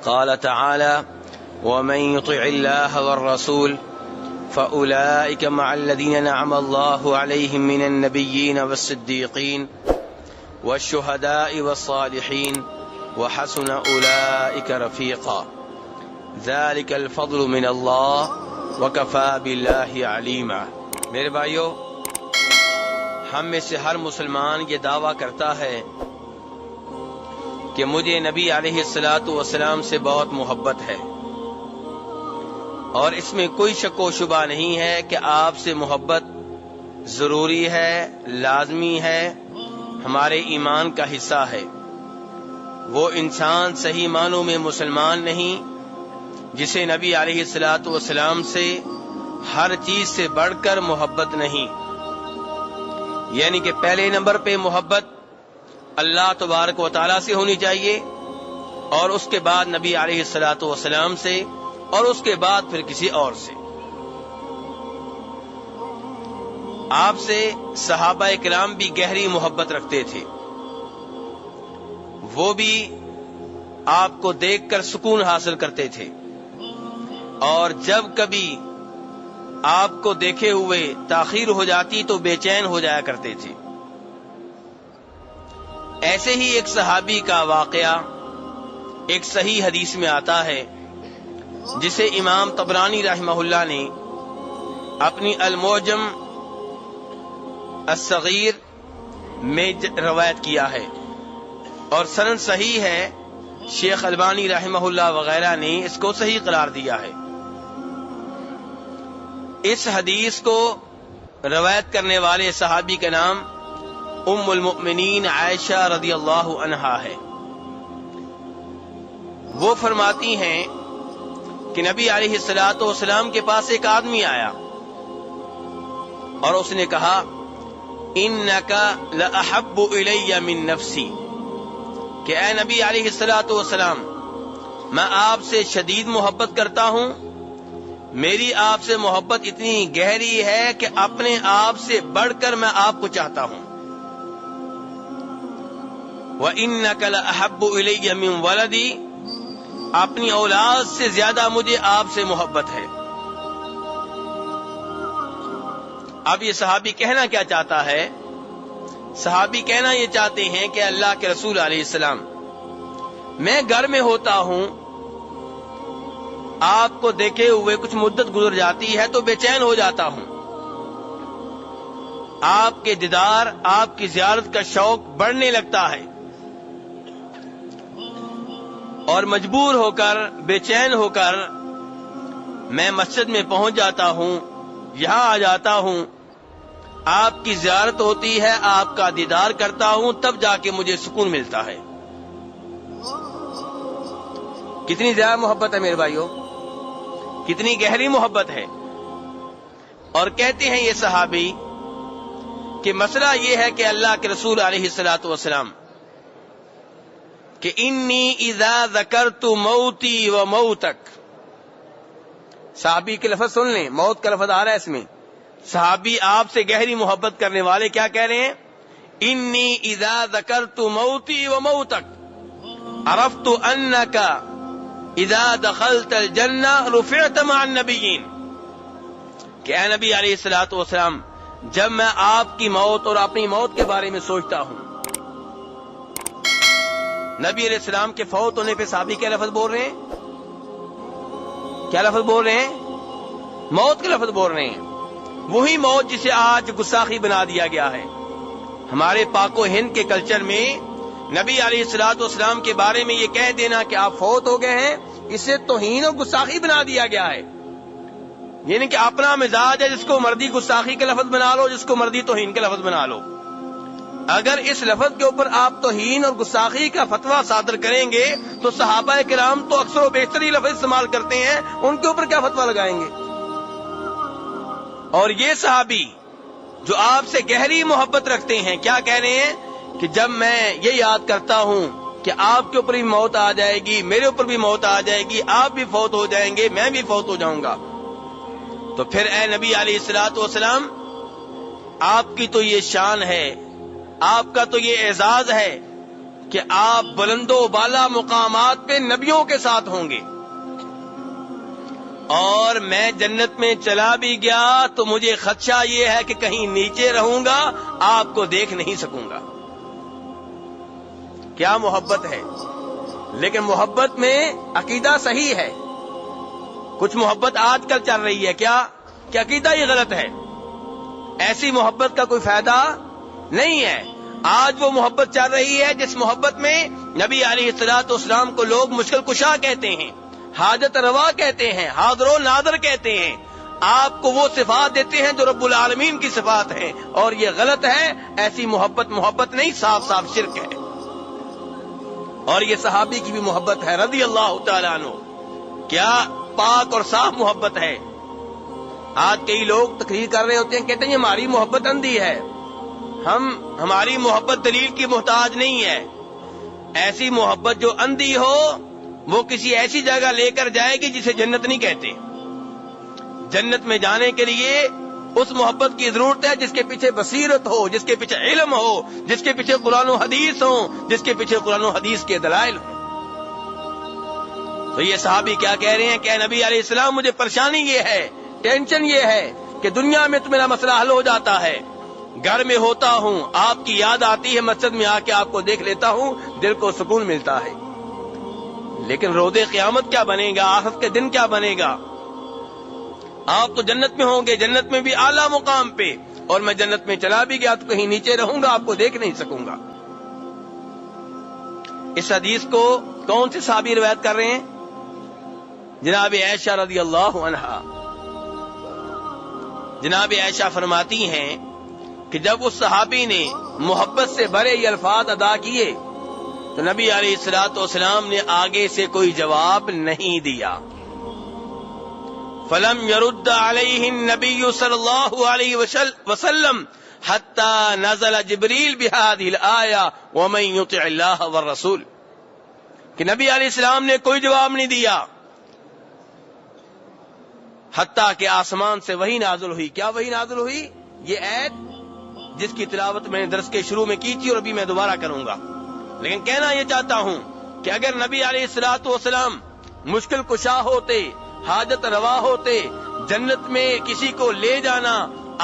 قال تعالى ومن يطع الله والرسول فأولئك مع الذين نعم الله عليهم من النبيين والصديقين والشهداء والصالحين وحسن أولئك رفيقا ذلك الفضل من الله وكفى بالله عليما۔ میرے بھائیو، ہم میں سے ہر مسلمان یہ دعویٰ کرتا ہے کہ مجھے نبی علیہ الصلاۃ والسلام سے بہت محبت ہے، اور اس میں کوئی شک و شبہ نہیں ہے کہ آپ سے محبت ضروری ہے، لازمی ہے، ہمارے ایمان کا حصہ ہے۔ وہ انسان صحیح معنوں میں مسلمان نہیں جسے نبی علیہ الصلاۃ والسلام سے ہر چیز سے بڑھ کر محبت نہیں، یعنی کہ پہلے نمبر پہ محبت اللہ تبارک و تعالیٰ سے ہونی چاہیے، اور اس کے بعد نبی علیہ الصلاۃ والسلام سے، اور اس کے بعد پھر کسی اور سے۔ آپ سے صحابہ کرام بھی گہری محبت رکھتے تھے، وہ بھی آپ کو دیکھ کر سکون حاصل کرتے تھے، اور جب کبھی آپ کو دیکھے ہوئے تاخیر ہو جاتی تو بے چین ہو جایا کرتے تھے۔ ایسے ہی ایک صحابی کا واقعہ ایک صحیح حدیث میں آتا ہے، جسے امام طبرانی رحمہ اللہ نے اپنی المعجم الصغیر میں روایت کیا ہے، اور سند صحیح ہے۔ شیخ البانی رحمہ اللہ وغیرہ نے اس کو صحیح قرار دیا ہے۔ اس حدیث کو روایت کرنے والے صحابی کا نام ام المؤمنین عائشہ رضی اللہ عنہا ہے۔ وہ فرماتی ہیں کہ نبی علیہ الصلاۃ والسلام کے پاس ایک آدمی آیا اور اس نے کہا انک لاحب الی من نفسی، کہ اے نبی علیہ الصلاۃ والسلام، میں آپ سے شدید محبت کرتا ہوں، میری آپ سے محبت اتنی گہری ہے کہ اپنے آپ سے بڑھ کر میں آپ کو چاہتا ہوں۔ وَإِنَّكَ لَأَحَبُّ إِلَيَّ مِن وَلَدِي، اپنی اولاد سے زیادہ مجھے آپ سے محبت ہے۔ اب یہ صحابی کہنا کیا چاہتا ہے؟ صحابی کہنا یہ چاہتے ہیں کہ اللہ کے رسول علیہ السلام، میں گھر میں ہوتا ہوں، آپ کو دیکھے ہوئے کچھ مدت گزر جاتی ہے تو بے چین ہو جاتا ہوں، آپ کے دیدار، آپ کی زیارت کا شوق بڑھنے لگتا ہے، اور مجبور ہو کر، بے چین ہو کر میں مسجد میں پہنچ جاتا ہوں، یہاں آ جاتا ہوں، آپ کی زیارت ہوتی ہے، آپ کا دیدار کرتا ہوں، تب جا کے مجھے سکون ملتا ہے۔ کتنی زیادہ محبت ہے میرے بھائیوں، کتنی گہری محبت ہے۔ اور کہتے ہیں یہ صحابی کہ مسئلہ یہ ہے کہ اللہ کے رسول علیہ الصلاۃ والسلام کہ انی اذا ذکرت موتی و موتک، صحابی کے لفظ سن لیں، موت کا لفظ آ رہا ہے اس میں۔ صحابی آپ سے گہری محبت کرنے والے کیا کہہ رہے ہیں؟ انی اذا ذکرت موتی و موتک عرفت انک اذا دخلت الجنہ رفعت مع النبیین، کہ اے نبی علیہ الصلوۃ والسلام، جب میں آپ کی موت اور اپنی موت کے بارے میں سوچتا ہوں، نبی علیہ السلام کے فوت ہونے پہ صحابی کیا لفظ بول رہے ہیں؟ کیا لفظ بول رہے ہیں؟ موت کے لفظ بول رہے ہیں۔ وہی موت جسے آج گستاخی بنا دیا گیا ہے۔ ہمارے پاک و ہند کے کلچر میں نبی علیہ الصلوۃ والسلام کے بارے میں یہ کہہ دینا کہ آپ فوت ہو گئے ہیں، اسے توہین و گستاخی بنا دیا گیا ہے۔ یعنی کہ اپنا مزاج ہے، جس کو مرضی گستاخی کا لفظ بنا لو، جس کو مرضی توہین کا لفظ بنا لو۔ اگر اس لفظ کے اوپر آپ توہین اور گستاخی کا فتویٰ صادر کریں گے تو صحابہ کرام تو اکثر و بیشتر ہی لفظ استعمال کرتے ہیں، ان کے اوپر کیا فتویٰ لگائیں گے؟ اور یہ صحابی جو آپ سے گہری محبت رکھتے ہیں، کیا کہہ رہے ہیں کہ جب میں یہ یاد کرتا ہوں کہ آپ کے اوپر بھی موت آ جائے گی، میرے اوپر بھی موت آ جائے گی، آپ بھی فوت ہو جائیں گے، میں بھی فوت ہو جاؤں گا، تو پھر اے نبی علیہ الصلوۃ والسلام، آپ کی تو یہ شان ہے، آپ کا تو یہ اعزاز ہے کہ آپ بلند و بالا مقامات پہ نبیوں کے ساتھ ہوں گے، اور میں جنت میں چلا بھی گیا تو مجھے خدشہ یہ ہے کہ کہیں نیچے رہوں گا، آپ کو دیکھ نہیں سکوں گا۔ کیا محبت ہے! لیکن محبت میں عقیدہ صحیح ہے۔ کچھ محبت آج کل چل رہی ہے کیا کہ عقیدہ ہی غلط ہے، ایسی محبت کا کوئی فائدہ نہیں ہے۔ آج وہ محبت چل رہی ہے جس محبت میں نبی علیہ الصلوۃ والسلام کو لوگ مشکل کشا کہتے ہیں، حاجت روا کہتے ہیں، حاضر و ناظر کہتے ہیں، آپ کو وہ صفات دیتے ہیں جو رب العالمین کی صفات ہیں، اور یہ غلط ہے۔ ایسی محبت نہیں، صاف صاف شرک ہے۔ اور یہ صحابی کی بھی محبت ہے رضی اللہ تعالیٰ عنہ، کیا پاک اور صاف محبت ہے۔ آج کئی لوگ تقریر کر رہے ہوتے ہیں، کہتے ہیں یہ ہماری محبت اندھی ہے۔ ہماری محبت دلیل کی محتاج نہیں ہے۔ ایسی محبت جو اندھی ہو وہ کسی ایسی جگہ لے کر جائے گی جسے جنت نہیں کہتے۔ جنت میں جانے کے لیے اس محبت کی ضرورت ہے جس کے پیچھے بصیرت ہو، جس کے پیچھے علم ہو، جس کے پیچھے قرآن و حدیث ہو، جس کے پیچھے قرآن و حدیث کے دلائل ہوں۔ تو یہ صحابی کیا کہہ رہے ہیں کہ اے نبی علیہ السلام، مجھے پریشانی یہ ہے، ٹینشن یہ ہے کہ دنیا میں تو میرا مسئلہ حل ہو جاتا ہے، گھر میں ہوتا ہوں، آپ کی یاد آتی ہے، مسجد میں آ کے آپ کو دیکھ لیتا ہوں، دل کو سکون ملتا ہے، لیکن روز قیامت کیا بنے گا، آخرت کے دن کیا بنے گا؟ آپ تو جنت میں ہوں گے، جنت میں بھی اعلیٰ مقام پہ، اور میں جنت میں چلا بھی گیا تو کہیں نیچے رہوں گا، آپ کو دیکھ نہیں سکوں گا۔ اس حدیث کو کون سے صحابی روایت کر رہے ہیں؟ جناب عائشہ رضی اللہ عنہا۔ جناب عائشہ فرماتی ہیں کہ جب اس صحابی نے محبت سے بھرے یہ الفاظ ادا کیے تو نبی علیہ الصلوۃ والسلام نے آگے سے کوئی جواب نہیں دیا۔ فلم يرد علیہ النبی صلی اللہ علیہ وسلم حتی نزل جبریل بهذه الآیہ ومن یطع اللہ والرسول، کہ نبی علیہ السلام نے کوئی جواب نہیں دیا حتیٰ کہ آسمان سے وحی نازل ہوئی۔ کیا وحی نازل ہوئی؟ یہ آیت جس کی تلاوت میں نے درس کے شروع میں کی تھی اور ابھی میں دوبارہ کروں گا، لیکن کہنا یہ چاہتا ہوں کہ اگر نبی علیہ الصلوۃ والسلام مشکل کشا ہوتے، حاجت روا ہوتے، جنت میں کسی کو لے جانا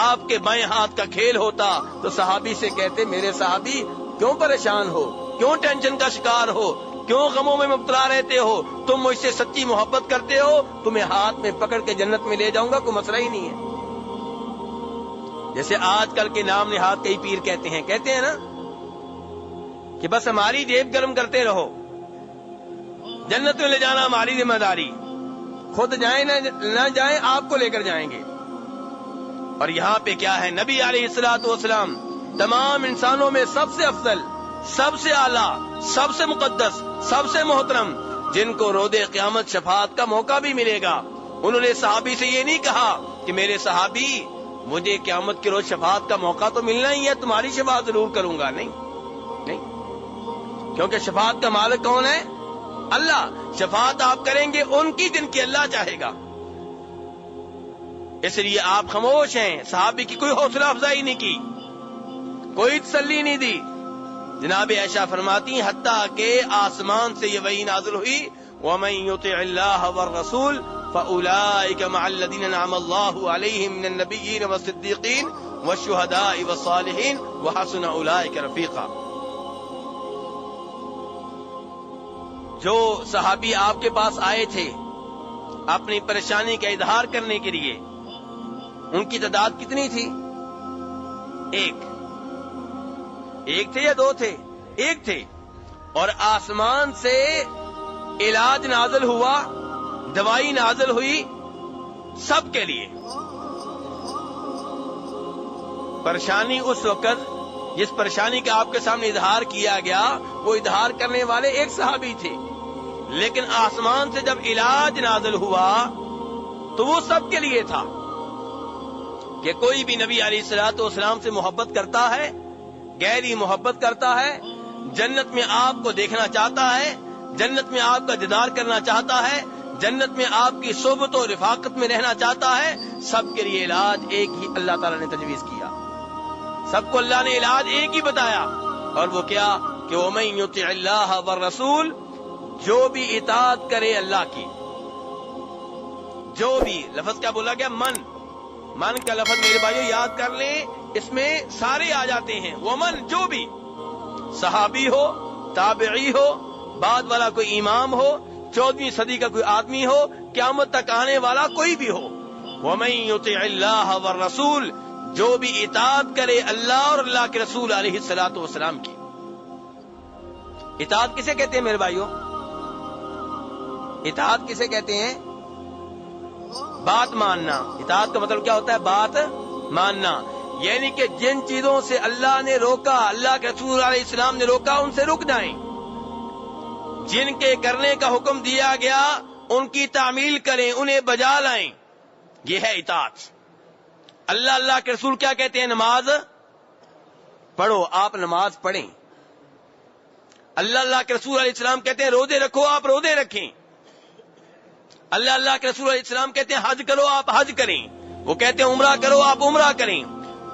آپ کے بائیں ہاتھ کا کھیل ہوتا تو صحابی سے کہتے، میرے صحابی کیوں پریشان ہو، کیوں ٹینشن کا شکار ہو، کیوں غموں میں مبتلا رہتے ہو، تم مجھ سے سچی محبت کرتے ہو، تمہیں ہاتھ میں پکڑ کے جنت میں لے جاؤں گا، کوئی مسئلہ ہی نہیں ہے۔ جیسے آج کل کے نام نہاد کئی پیر کہتے ہیں نا کہ بس ہماری جیب گرم کرتے رہو، جنت میں لے جانا ہماری ذمہ داری، خود جائیں نہ جائیں آپ کو لے کر جائیں گے۔ اور یہاں پہ کیا ہے، نبی علیہ الصلوۃ والسلام تمام انسانوں میں سب سے افضل، سب سے اعلیٰ، سب سے مقدس، سب سے محترم، جن کو روز قیامت شفاعت کا موقع بھی ملے گا۔ انہوں نے صحابی سے یہ نہیں کہا کہ میرے صحابی مجھے قیامت کے روز شفاعت کا موقع تو ملنا ہی ہے، تمہاری شفاعت ضرور کروں گا، نہیں، کیونکہ شفاعت کا مالک کون ہے؟ اللہ۔ شفاعت آپ کریں گے ان کی جن کی اللہ چاہے گا، اس لیے آپ خاموش ہیں۔ صحابی کی کوئی حوصلہ افزائی نہیں کی، کوئی تسلی نہیں دی۔ جناب عائشہ فرماتی حتیٰ کہ آسمان سے یہ وحی نازل ہوئی، وَمَن يُطِعِ اللَّهَ وَالرَّسُولَ فَأُولَٰئِكَ مَعَ الَّذِينَ أَنْعَمَ اللَّهُ عَلَيْهِم مِّنَ النَّبِيِّينَ وَالصِّدِّيقِينَ وَالشُّهَدَاءِ وَالصَّالِحِينَ وَحَسُنَ أُولَٰئِكَ رَفِيقًا۔ جو صحابی آپ کے پاس آئے تھے اپنی پریشانی کا اظہار کرنے کے لیے، ان کی تعداد کتنی تھی؟ ایک تھے یا دو تھے؟ ایک تھے، اور آسمان سے علاج نازل ہوا، دوائی نازل ہوئی سب کے لیے۔ پریشانی اس وقت جس پریشانی کا آپ کے سامنے اظہار کیا گیا وہ اظہار کرنے والے ایک صحابی تھے، لیکن آسمان سے جب علاج نازل ہوا تو وہ سب کے لیے تھا کہ کوئی بھی نبی علیہ الصلوۃ والسلام سے محبت کرتا ہے، گہری محبت کرتا ہے، جنت میں آپ کو دیکھنا چاہتا ہے، جنت میں آپ کا دیدار کرنا چاہتا ہے، جنت میں آپ کی صحبت و رفاقت میں رہنا چاہتا ہے، سب کے لیے علاج ایک ہی اللہ تعالیٰ نے تجویز کیا۔ سب کو اللہ نے علاج ایک ہی بتایا، اور وہ کیا؟ کہ وَمَن يُطِعِ اللَّهَ وَالرَّسُولَ، جو بھی اطاعت کرے اللہ کی، جو بھی، لفظ کیا بولا گیا؟ من کا لفظ میرے بھائیو یاد کر لیں، اس میں سارے آ جاتے ہیں. ومن، جو بھی، صحابی ہو، تابعی ہو، بعد والا کوئی امام ہو، 14ویں صدی کا کوئی آدمی ہو، قیامت تک آنے والا کوئی بھی ہو. وَمَن يُطِعِ اللَّهَ وَالرَّسُولَ، جو بھی اطاعت کرے اللہ اور اللہ کے رسول علیہ الصلوۃ والسلام کی. اطاعت کسے کہتے ہیں میرے بھائیو؟ اطاعت کسے کہتے ہیں؟ بات ماننا. اطاعت کا مطلب کیا ہوتا ہے؟ بات ماننا. یعنی کہ جن چیزوں سے اللہ نے روکا، اللہ کے رسول علیہ السلام نے روکا، ان سے رک جائیں. جن کے کرنے کا حکم دیا گیا ان کی تعمیل کریں، انہیں بجا لائیں. یہ ہے اطاعت. اللہ کے رسول کیا کہتے ہیں؟ نماز پڑھو، آپ نماز پڑھیں. اللہ کے رسول علیہ السلام کہتے ہیں روزے رکھو، آپ روزے رکھیں. اللہ کے رسول علیہ السلام کہتے ہیں حج کرو، آپ حج کریں. وہ کہتے ہیں عمرہ کرو، آپ عمرہ کریں.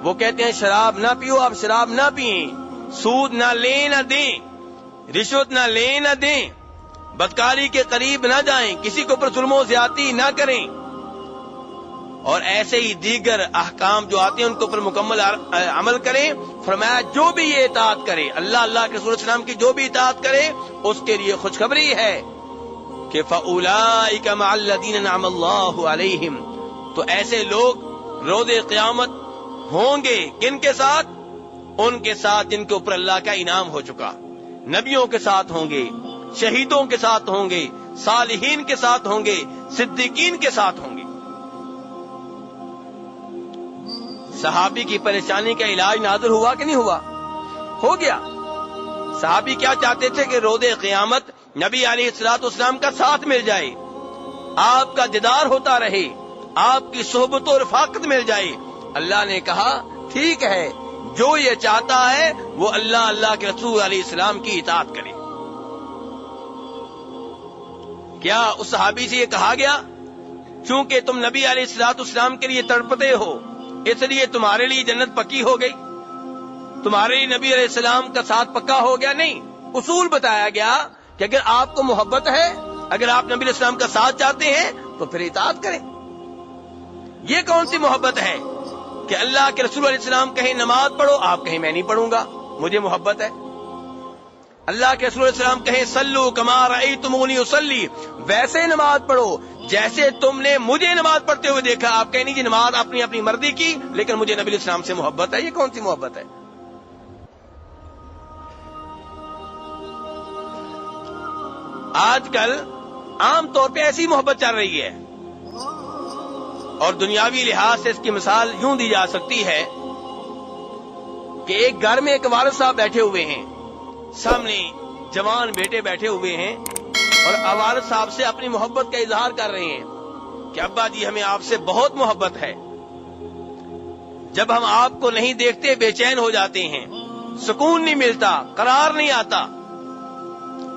وہ کہتے ہیں شراب نہ پیو، آپ شراب نہ پیئیں. سود نہ لیں نہ دیں، رشوت نہ لیں نہ دیں، بدکاری کے قریب نہ جائیں، کسی کے اوپر ظلم و زیادتی نہ کریں. اور ایسے ہی دیگر احکام جو آتے ہیں ان کے اوپر مکمل عمل کریں. فرمایا جو بھی یہ اطاعت کرے، اللہ کے رسول السلام کی جو بھی اطاعت کرے، اس کے لیے خوشخبری ہے کہ فَأُولَٰئِكَ مَعَ الَّذِينَ أَنْعَمَ اللَّهُ عَلَيْهِمْ، تو ایسے لوگ روز قیامت ہوں گے کن کے ساتھ؟ ان کے ساتھ جن کے اوپر اللہ کا انعام ہو چکا. نبیوں کے ساتھ ہوں گے، شہیدوں کے ساتھ ہوں گے، صالحین کے ساتھ ہوں گے، صدیقین کے ساتھ ہوں گے. صحابی کی پریشانی کا علاج نازل ہوا کہ نہیں ہوا؟ ہو گیا. صحابی کیا چاہتے تھے کہ روز قیامت نبی علیہ الصلوۃ والسلام کا ساتھ مل جائے، آپ کا دیدار ہوتا رہے، آپ کی صحبت و رفاقت مل جائے. اللہ نے کہا ٹھیک ہے، جو یہ چاہتا ہے وہ اللہ کے رسول علیہ السلام کی اطاعت کرے. کیا اس صحابی سے یہ کہا گیا چونکہ تم نبی علیہ الصلوۃ والسلام کے لیے تڑپتے ہو اس لیے تمہارے لیے جنت پکی ہو گئی، تمہارے لیے نبی علیہ السلام کا ساتھ پکا ہو گیا؟ نہیں. اصول بتایا گیا کہ اگر آپ کو محبت ہے، اگر آپ نبی علیہ السلام کا ساتھ چاہتے ہیں تو پھر اطاعت کریں. یہ کون سی محبت ہے کہ اللہ کے رسول علیہ السلام کہیں نماز پڑھو، آپ کہیں میں نہیں پڑھوں گا، مجھے محبت ہے. اللہ کے رسول علیہ السلام کہیں صلو کما رأیتمونی اصلی، ویسے نماز پڑھو جیسے تم نے مجھے نماز پڑھتے ہوئے دیکھا. آپ کہیں نہیں جی نماز اپنی مرضی کی، لیکن مجھے نبی علیہ السلام سے محبت ہے. یہ کون سی محبت ہے؟ آج کل عام طور پہ ایسی محبت چل رہی ہے، اور دنیاوی لحاظ سے اس کی مثال یوں دی جا سکتی ہے کہ ایک گھر میں ایک والد صاحب بیٹھے ہوئے ہیں، سامنے جوان بیٹے بیٹھے ہوئے ہیں، اور والد صاحب سے اپنی محبت کا اظہار کر رہے ہیں کہ ابا جی ہمیں آپ سے بہت محبت ہے، جب ہم آپ کو نہیں دیکھتے بے چین ہو جاتے ہیں، سکون نہیں ملتا، قرار نہیں آتا،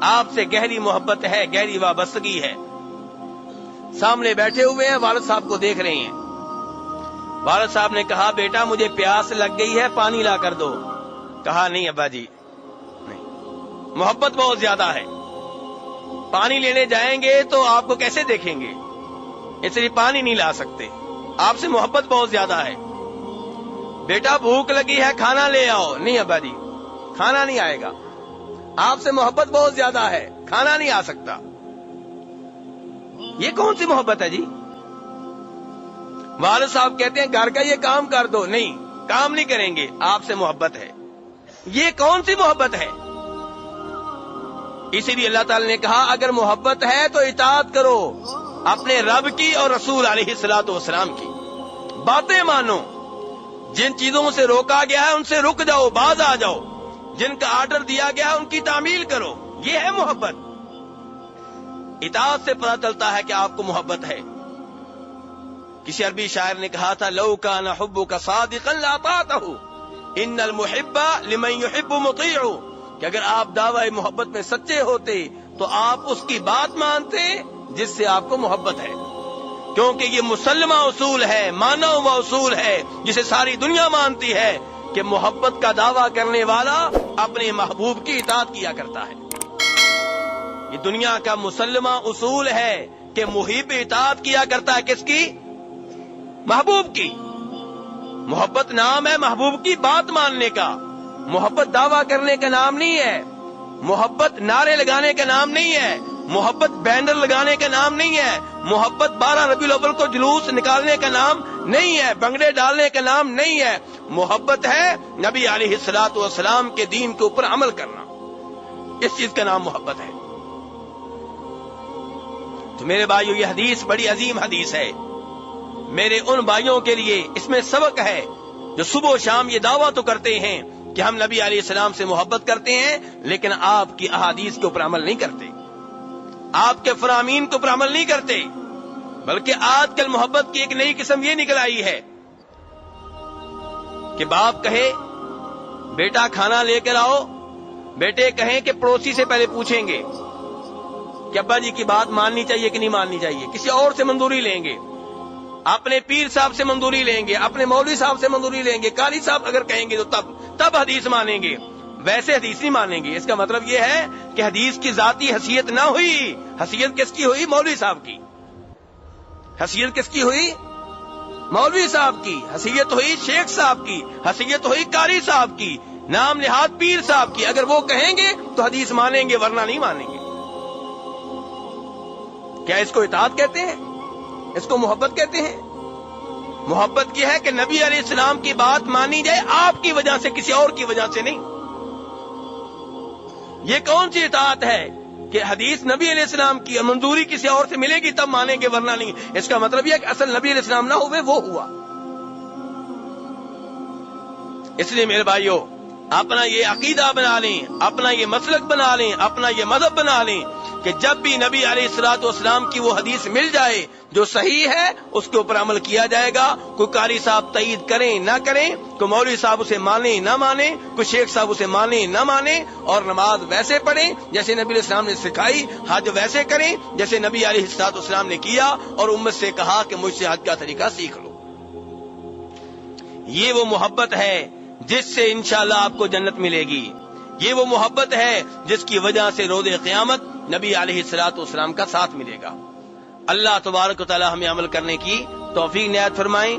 آپ سے گہری محبت ہے، گہری وابستگی ہے. سامنے بیٹھے ہوئے ہیں، والد صاحب کو دیکھ رہے ہیں. والد صاحب نے کہا بیٹا مجھے پیاس لگ گئی ہے، پانی لا کر دو. کہا نہیں ابا جی نہیں، محبت بہت زیادہ ہے، پانی لینے جائیں گے تو آپ کو کیسے دیکھیں گے، اس لیے پانی نہیں لا سکتے، آپ سے محبت بہت زیادہ ہے. بیٹا بھوک لگی ہے، کھانا لے آؤ. نہیں ابا جی کھانا نہیں آئے گا، آپ سے محبت بہت زیادہ ہے، کھانا نہیں آ سکتا. یہ کون سی محبت ہے جی؟ والد صاحب کہتے ہیں گھر کا یہ کام کر دو. نہیں، کام نہیں کریں گے، آپ سے محبت ہے. یہ کون سی محبت ہے؟ اسی لیے اللہ تعالی نے کہا اگر محبت ہے تو اطاعت کرو اپنے رب کی اور رسول علیہ الصلوۃ والسلام کی. باتیں مانو، جن چیزوں سے روکا گیا ہے ان سے رک جاؤ، باز آ جاؤ، جن کا آرڈر دیا گیا ان کی تعمیل کرو. یہ ہے محبت. اطاعت سے پتہ چلتا ہے کہ آپ کو محبت ہے. کسی عربی شاعر نے کہا تھا لو کان حبک صادقا لاطعته ان المحب لمن يحب مطیع، کہ اگر آپ دعوی محبت میں سچے ہوتے تو آپ اس کی بات مانتے جس سے آپ کو محبت ہے، کیونکہ یہ مسلمہ اصول ہے، مانا ہوا اصول ہے جسے ساری دنیا مانتی ہے کہ محبت کا دعویٰ کرنے والا اپنے محبوب کی اطاعت کیا کرتا ہے. یہ دنیا کا مسلمہ اصول ہے کہ محب اطاعت کیا کرتا ہے کس کی؟ محبوب کی. محبت نام ہے محبوب کی بات ماننے کا. محبت دعویٰ کرنے کا نام نہیں ہے. محبت نعرے لگانے کا نام نہیں ہے. محبت بینر لگانے کا نام نہیں ہے. محبت 12 ربیع الاول کو جلوس نکالنے کا نام نہیں ہے. بنگڑے ڈالنے کا نام نہیں ہے. محبت ہے نبی علیہ الصلوۃ والسلام کے دین کے اوپر عمل کرنا. اس چیز کا نام محبت ہے. تو میرے بھائیو یہ حدیث بڑی عظیم حدیث ہے. میرے ان بھائیوں کے لیے اس میں سبق ہے جو صبح و شام یہ دعویٰ تو کرتے ہیں کہ ہم نبی علیہ السلام سے محبت کرتے ہیں لیکن آپ کی احادیث کے اوپر عمل نہیں کرتے, آپ کے فرامین کے اوپر عمل نہیں کرتے. بلکہ آج کل محبت کی ایک نئی قسم یہ نکل آئی ہے کہ باپ کہے بیٹا کھانا لے کر آؤ, بیٹے کہیں کہ پڑوسی سے پہلے پوچھیں گے کہ ابا جی کی بات ماننی چاہیے کہ نہیں ماننی چاہیے, کسی اور سے منظوری لیں گے, اپنے پیر صاحب سے منظوری لیں گے, اپنے مولوی صاحب سے منظوری لیں گے, قاری صاحب اگر کہیں گے تو تب حدیث مانیں گے, ویسے حدیث نہیں مانیں گے. اس کا مطلب یہ ہے کہ حدیث کی ذاتی حیثیت نہ ہوئی. حیثیت کس کی ہوئی؟ مولوی صاحب کی. حیثیت کس کی ہوئی؟ مولوی صاحب کی. حیثیت ہوئی شیخ صاحب کی. حیثیت ہوئی قاری صاحب کی. نام نہاد پیر صاحب کی. اگر وہ کہیں گے تو حدیث مانیں گے ورنہ نہیں مانیں گے. کیا اس کو اطاعت کہتے ہیں؟ اس کو محبت کہتے ہیں؟ محبت یہ ہے کہ نبی علیہ السلام کی بات مانی جائے آپ کی وجہ سے, کسی اور کی وجہ سے نہیں. یہ کون سی اطاعت ہے کہ حدیث نبی علیہ السلام کی منظوری کسی اور سے ملے گی تب مانیں گے ورنہ نہیں. اس کا مطلب یہ ہے کہ اصل نبی علیہ السلام نہ ہوئے وہ ہوا. اس لیے میرے بھائیو اپنا یہ عقیدہ بنا لیں, اپنا یہ مسلک بنا لیں, اپنا یہ مذہب بنا لیں کہ جب بھی نبی علیہ الصلوۃ والسلام کی وہ حدیث مل جائے جو صحیح ہے اس کے اوپر عمل کیا جائے گا. کوئی قاری صاحب تائید کریں نہ کریں, کوئی مولوی صاحب اسے مانے نہ مانے, کوئی شیخ صاحب اسے مانے نہ مانے, اور نماز ویسے پڑھیں جیسے نبی علیہ السلام نے سکھائی, حج ویسے کریں جیسے نبی علیہ الصلوۃ والسلام نے کیا, اور امت سے کہا کہ مجھ سے حج کا طریقہ سیکھ لو. یہ وہ محبت ہے جس سے انشاءاللہ آپ کو جنت ملے گی. یہ وہ محبت ہے جس کی وجہ سے روز قیامت نبی علیہ الصلوۃ والسلام کا ساتھ ملے گا. اللہ تبارک و تعالی ہمیں عمل کرنے کی توفیق عنایت فرمائیں.